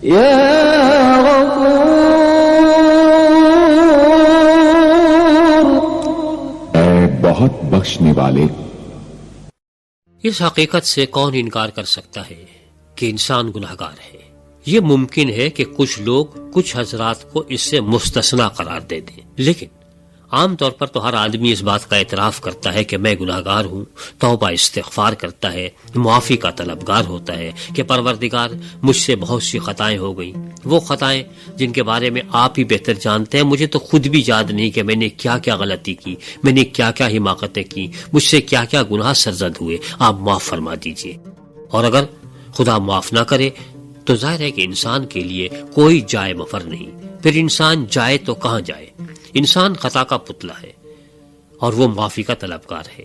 یا غفور، اے بہت بخشنے والے۔ اس حقیقت سے کون انکار کر سکتا ہے کہ انسان گناہگار ہے؟ یہ ممکن ہے کہ کچھ لوگ کچھ حضرات کو اس سے مستثنا قرار دے دیں، لیکن عام طور پر تو ہر آدمی اس بات کا اعتراف کرتا ہے کہ میں گناہگار ہوں، توبہ استغفار کرتا ہے، معافی کا طلبگار ہوتا ہے کہ پروردگار مجھ سے بہت سی خطائیں ہو گئیں، وہ خطائیں جن کے بارے میں آپ ہی بہتر جانتے ہیں، مجھے تو خود بھی یاد نہیں کہ میں نے کیا کیا غلطی کی، میں نے کیا کیا حماقتیں کی، مجھ سے کیا کیا گناہ سرزد ہوئے، آپ معاف فرما دیجئے۔ اور اگر خدا معاف نہ کرے تو ظاہر ہے کہ انسان کے لیے کوئی جائے مفر نہیں، پھر انسان جائے تو کہاں جائے؟ انسان خطا کا پتلا ہے اور وہ معافی کا طلبگار ہے۔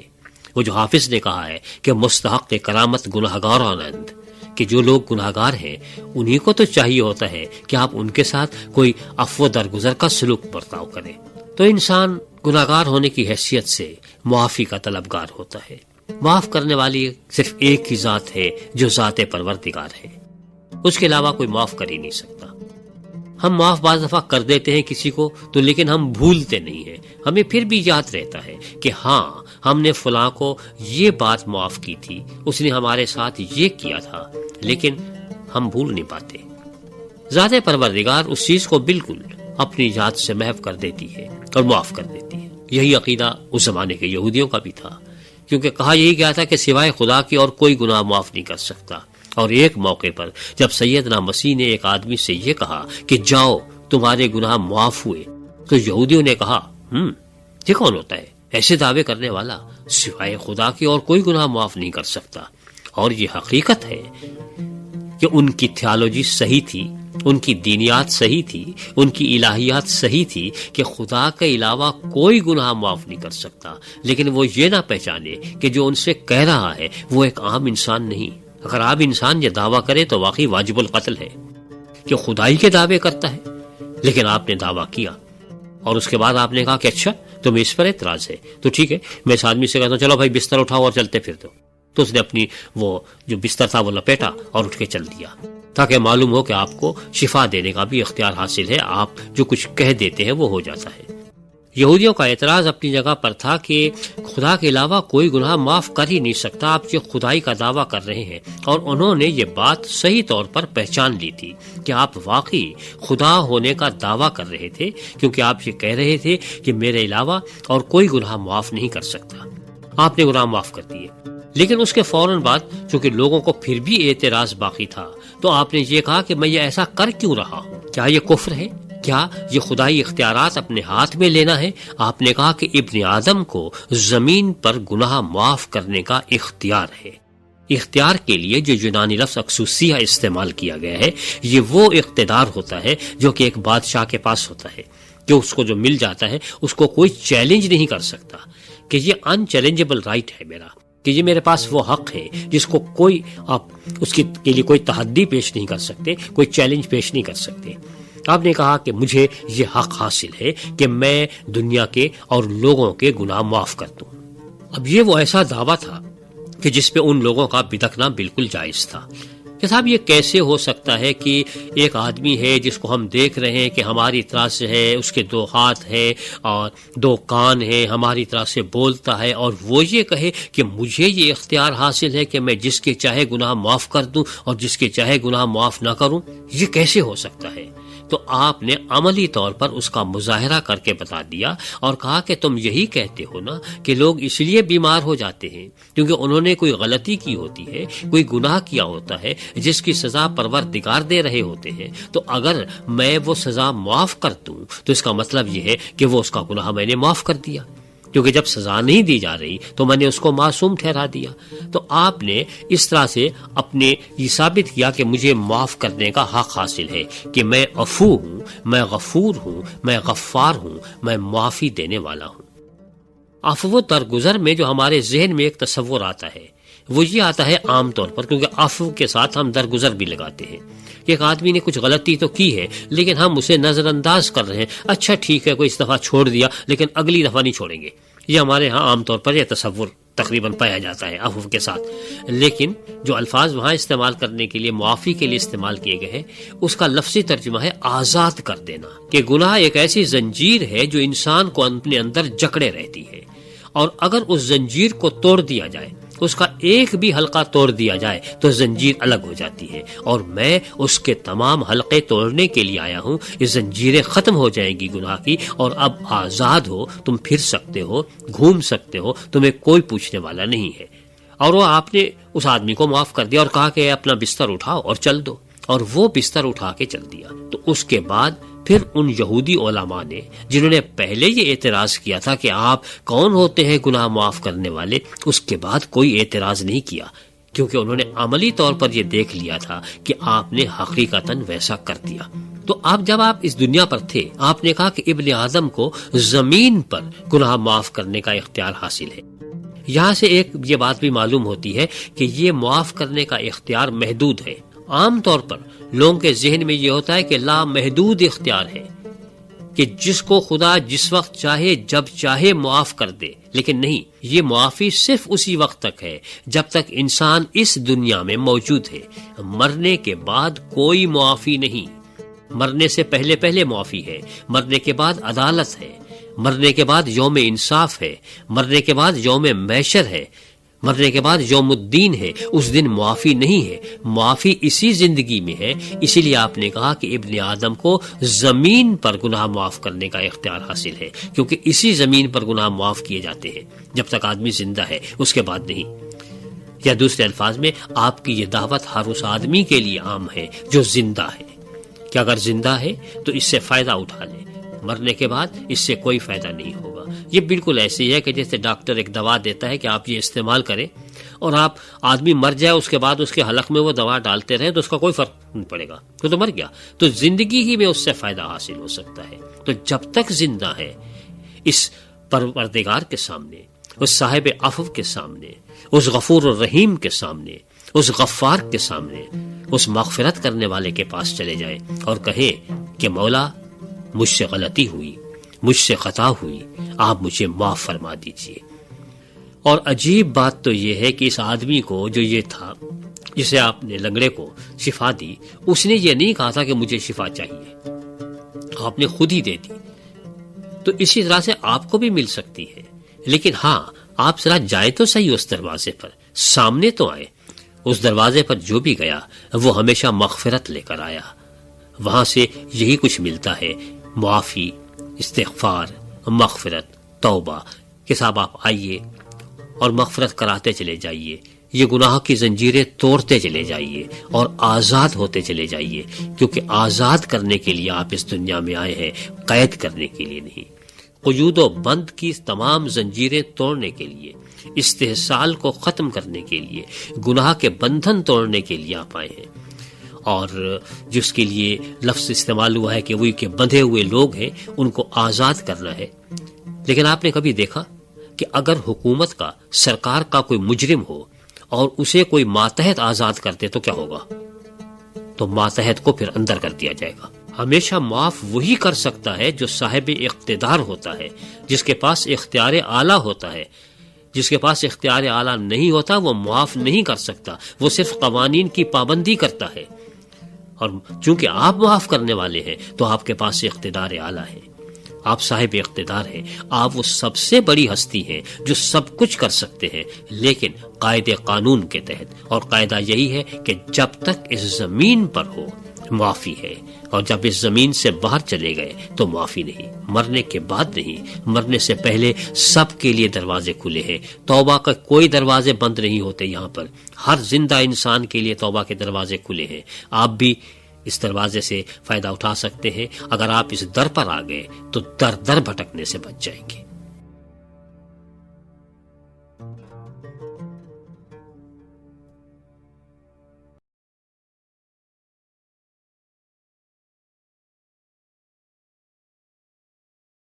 وہ جو حافظ نے کہا ہے کہ مستحق کرامت گناہگار آنند، کہ جو لوگ گناہگار ہیں انہی کو تو چاہیے ہوتا ہے کہ آپ ان کے ساتھ کوئی عفو درگزر کا سلوک برتاؤ کریں۔ تو انسان گناہگار ہونے کی حیثیت سے معافی کا طلبگار ہوتا ہے۔ معاف کرنے والی صرف ایک ہی ذات ہے جو ذات پروردگار ہے، اس کے علاوہ کوئی معاف کر ہی نہیں سکتا۔ ہم معاف بعض دفعہ کر دیتے ہیں کسی کو تو لیکن ہم بھولتے نہیں ہیں، ہمیں پھر بھی یاد رہتا ہے کہ ہاں ہم نے فلاں کو یہ بات معاف کی تھی، اس نے ہمارے ساتھ یہ کیا تھا، لیکن ہم بھول نہیں پاتے۔ ذات پروردگار اس چیز کو بالکل اپنی ذات سے محو کر دیتی ہے اور معاف کر دیتی ہے۔ یہی عقیدہ اس زمانے کے یہودیوں کا بھی تھا، کیونکہ کہا یہی گیا تھا کہ سوائے خدا کے اور کوئی گناہ معاف نہیں کر سکتا۔ اور ایک موقع پر جب سیدنا مسیح نے ایک آدمی سے یہ کہا کہ جاؤ تمہارے گناہ معاف ہوئے، تو یہودیوں نے کہا یہ کون ہوتا ہے ایسے دعوے کرنے والا؟ سوائے خدا کے اور کوئی گناہ معاف نہیں کر سکتا۔ اور یہ حقیقت ہے کہ ان کی تھیالوجی صحیح تھی، ان کی دینیات صحیح تھی، ان کی الہیات صحیح تھی کہ خدا کے علاوہ کوئی گناہ معاف نہیں کر سکتا، لیکن وہ یہ نہ پہچانے کہ جو ان سے کہہ رہا ہے وہ ایک عام انسان نہیں۔ اگر عام انسان یہ دعویٰ کرے تو واقعی واجب القتل ہے کہ خدائی کے دعوے کرتا ہے، لیکن آپ نے دعویٰ کیا اور اس کے بعد آپ نے کہا کہ اچھا تمہیں اس پر اعتراض ہے تو ٹھیک ہے، میں اس آدمی سے کہتا ہوں چلو بھائی بستر اٹھاؤ اور چلتے پھرتے ہو، تو اس نے اپنی وہ جو بستر تھا وہ لپیٹا اور اٹھ کے چل دیا، تاکہ معلوم ہو کہ آپ کو شفا دینے کا بھی اختیار حاصل ہے، آپ جو کچھ کہہ دیتے ہیں وہ ہو جاتا ہے۔ یہودیوں کا اعتراض اپنی جگہ پر تھا کہ خدا کے علاوہ کوئی گناہ معاف کر ہی نہیں سکتا، آپ یہ خدائی کا دعویٰ کر رہے ہیں، اور انہوں نے یہ بات صحیح طور پر پہچان لی تھی کہ آپ واقعی خدا ہونے کا دعویٰ کر رہے تھے، کیونکہ آپ یہ کہہ رہے تھے کہ میرے علاوہ اور کوئی گناہ معاف نہیں کر سکتا۔ آپ نے گناہ معاف کر دیے، لیکن اس کے فوراً بعد چونکہ لوگوں کو پھر بھی اعتراض باقی تھا تو آپ نے یہ کہا کہ میں یہ ایسا کر کیوں رہا ہوں؟ کیا یہ کفر ہے؟ کیا یہ خدائی اختیارات اپنے ہاتھ میں لینا ہے؟ آپ نے کہا کہ ابن آدم کو زمین پر گناہ معاف کرنے کا اختیار ہے۔ اختیار کے لیے جو یونانی لفظ اکسوسیہ استعمال کیا گیا ہے، یہ وہ اقتدار ہوتا ہے جو کہ ایک بادشاہ کے پاس ہوتا ہے، جو اس کو جو مل جاتا ہے اس کو کوئی چیلنج نہیں کر سکتا، کہ یہ ان چیلنجبل رائٹ ہے میرا، کہ یہ میرے پاس وہ حق ہے جس کو کوئی آپ اس کے لیے کوئی تحدی پیش نہیں کر سکتے، کوئی چیلنج پیش نہیں کر سکتے۔ آپ نے کہا کہ مجھے یہ حق حاصل ہے کہ میں دنیا کے اور لوگوں کے گناہ معاف کر دوں۔ اب یہ وہ ایسا دعویٰ تھا کہ جس پہ ان لوگوں کا بدکنا بالکل جائز تھا کہ صاحب یہ کیسے ہو سکتا ہے کہ ایک آدمی ہے جس کو ہم دیکھ رہے ہیں کہ ہماری طرح سے ہے، اس کے 2 ہاتھ ہیں اور 2 کان ہیں، ہماری طرح سے بولتا ہے، اور وہ یہ کہے کہ مجھے یہ اختیار حاصل ہے کہ میں جس کے چاہے گناہ معاف کر دوں اور جس کے چاہے گناہ معاف نہ کروں؟ یہ کیسے ہو سکتا ہے؟ تو آپ نے عملی طور پر اس کا مظاہرہ کر کے بتا دیا اور کہا کہ تم یہی کہتے ہو نا کہ لوگ اس لیے بیمار ہو جاتے ہیں کیونکہ انہوں نے کوئی غلطی کی ہوتی ہے، کوئی گناہ کیا ہوتا ہے جس کی سزا پروردگار دے رہے ہوتے ہیں، تو اگر میں وہ سزا معاف کر دوں تو اس کا مطلب یہ ہے کہ وہ اس کا گناہ میں نے معاف کر دیا، کیونکہ جب سزا نہیں دی جا رہی تو میں نے اس کو معصوم ٹھہرا دیا۔ تو آپ نے اس طرح سے اپنے یہ ثابت کیا کہ مجھے معاف کرنے کا حق حاصل ہے، کہ میں عفو ہوں، میں غفور ہوں، میں غفار ہوں، میں معافی دینے والا ہوں۔ عفو درگزر میں جو ہمارے ذہن میں ایک تصور آتا ہے وہ یہ آتا ہے عام طور پر، کیونکہ عفو کے ساتھ ہم درگزر بھی لگاتے ہیں کہ ایک آدمی نے کچھ غلطی تو کی ہے لیکن ہم اسے نظر انداز کر رہے ہیں، اچھا ٹھیک ہے کوئی اس دفعہ چھوڑ دیا لیکن اگلی دفعہ نہیں چھوڑیں گے، یہ ہمارے ہاں عام طور پر یہ تصور تقریباً پایا جاتا ہے عفو کے ساتھ، لیکن جو الفاظ وہاں استعمال کرنے کے لیے معافی کے لیے استعمال کیے گئے ہیں اس کا لفظی ترجمہ ہے آزاد کر دینا، کہ گناہ ایک ایسی زنجیر ہے جو انسان کو اپنے اندر جکڑے رہتی ہے، اور اگر اس زنجیر کو توڑ دیا جائے، اس کا ایک بھی حلقہ توڑ دیا جائے تو زنجیر الگ ہو جاتی ہے، اور میں اس کے تمام حلقے توڑنے کے لیے آیا ہوں۔ یہ زنجیریں ختم ہو جائیں گی گناہ کی، اور اب آزاد ہو، تم پھر سکتے ہو، گھوم سکتے ہو، تمہیں کوئی پوچھنے والا نہیں ہے۔ اور وہ آپ نے اس آدمی کو معاف کر دیا اور کہا کہ اپنا بستر اٹھاؤ اور چل دو، اور وہ بستر اٹھا کے چل دیا۔ تو اس کے بعد پھر ان یہودی علماء نے جنہوں نے پہلے یہ اعتراض کیا تھا کہ آپ کون ہوتے ہیں گناہ معاف کرنے والے، اس کے بعد کوئی اعتراض نہیں کیا، کیونکہ انہوں نے عملی طور پر یہ دیکھ لیا تھا کہ آپ نے حقیقتاً ویسا کر دیا۔ تو جب آپ اس دنیا پر تھے، آپ نے کہا کہ ابن آدم کو زمین پر گناہ معاف کرنے کا اختیار حاصل ہے۔ یہاں سے ایک یہ بات بھی معلوم ہوتی ہے کہ یہ معاف کرنے کا اختیار محدود ہے۔ عام طور پر لوگوں کے ذہن میں یہ ہوتا ہے کہ لامحدود اختیار ہے، کہ جس کو خدا جس وقت چاہے جب چاہے معاف کر دے، لیکن نہیں، یہ معافی صرف اسی وقت تک ہے جب تک انسان اس دنیا میں موجود ہے۔ مرنے کے بعد کوئی معافی نہیں۔ مرنے سے پہلے معافی ہے، مرنے کے بعد عدالت ہے، مرنے کے بعد یوم انصاف ہے، مرنے کے بعد یوم محشر ہے، مرنے کے بعد یوم الدین ہے۔ اس دن معافی نہیں ہے، معافی اسی زندگی میں ہے۔ اسی لیے آپ نے کہا کہ ابن آدم کو زمین پر گناہ معاف کرنے کا اختیار حاصل ہے، کیونکہ اسی زمین پر گناہ معاف کیے جاتے ہیں جب تک آدمی زندہ ہے، اس کے بعد نہیں۔ یا دوسرے الفاظ میں آپ کی یہ دعوت ہر اس آدمی کے لیے عام ہے جو زندہ ہے، کہ اگر زندہ ہے تو اس سے فائدہ اٹھا لے، مرنے کے بعد اس سے کوئی فائدہ نہیں ہوگا۔ یہ بالکل ایسے ہی ہے کہ جیسے ڈاکٹر ایک دوا دیتا ہے کہ آپ یہ استعمال کریں، اور آپ آدمی مر جائے اس کے بعد اس کے حلق میں وہ دوا ڈالتے رہے تو اس کا کوئی فرق نہیں پڑے گا، تو مر گیا۔ تو زندگی ہی میں اس سے فائدہ حاصل ہو سکتا ہے۔ تو جب تک زندہ ہے، اس پروردگار کے سامنے، اس صاحب عفو کے سامنے، اس غفور الرحیم کے سامنے، اس غفار کے سامنے، اس مغفرت کرنے والے کے پاس چلے جائیں اور کہیں کہ مولا مجھ سے غلطی ہوئی، مجھ سے خطا ہوئی، آپ مجھے معاف فرما دیجئے۔ اور عجیب بات تو یہ ہے کہ اس آدمی کو جو یہ تھا، جسے آپ نے لنگڑے کو شفا دی، اس نے یہ نہیں کہا تھا کہ مجھے شفا چاہیے، آپ نے خود ہی دے دی۔ تو اسی طرح سے آپ کو بھی مل سکتی ہے، لیکن ہاں آپ ذرا جائیں تو صحیح اس دروازے پر، سامنے تو آئے۔ اس دروازے پر جو بھی گیا وہ ہمیشہ مغفرت لے کر آیا، وہاں سے یہی کچھ ملتا ہے، معافی، استغفار، مغفرت، توبہ کہ صاحب آپ آئیے اور مغفرت کراتے چلے جائیے، یہ گناہ کی زنجیریں توڑتے چلے جائیے اور آزاد ہوتے چلے جائیے، کیونکہ آزاد کرنے کے لیے آپ اس دنیا میں آئے ہیں، قید کرنے کے لیے نہیں۔ قیود و بند کی تمام زنجیریں توڑنے کے لیے، استحصال کو ختم کرنے کے لیے، گناہ کے بندھن توڑنے کے لیے آپ آئے ہیں۔ اور جس کے لیے لفظ استعمال ہوا ہے کہ وہی کے بندھے ہوئے لوگ ہیں، ان کو آزاد کرنا ہے۔ لیکن آپ نے کبھی دیکھا کہ اگر حکومت کا، سرکار کا کوئی مجرم ہو اور اسے کوئی ماتحت آزاد کرتے تو کیا ہوگا؟ تو ماتحت کو پھر اندر کر دیا جائے گا۔ ہمیشہ معاف وہی کر سکتا ہے جو صاحب اقتدار ہوتا ہے، جس کے پاس اختیار اعلیٰ ہوتا ہے۔ جس کے پاس اختیار اعلیٰ نہیں ہوتا وہ معاف نہیں کر سکتا، وہ صرف قوانین کی پابندی کرتا ہے۔ اور چونکہ آپ معاف کرنے والے ہیں تو آپ کے پاس اقتدار اعلیٰ ہے، آپ صاحب اقتدار ہیں، آپ وہ سب سے بڑی ہستی ہیں جو سب کچھ کر سکتے ہیں، لیکن قاعدے قانون کے تحت۔ اور قاعدہ یہی ہے کہ جب تک اس زمین پر ہو معافی ہے، اور جب اس زمین سے باہر چلے گئے تو معافی نہیں۔ مرنے کے بعد نہیں، مرنے سے پہلے سب کے لیے دروازے کھلے ہیں۔ توبہ کا کوئی دروازے بند نہیں ہوتے یہاں پر، ہر زندہ انسان کے لیے توبہ کے دروازے کھلے ہیں۔ آپ بھی اس دروازے سے فائدہ اٹھا سکتے ہیں۔ اگر آپ اس در پر آ گئے تو در در بھٹکنے سے بچ جائیں گے۔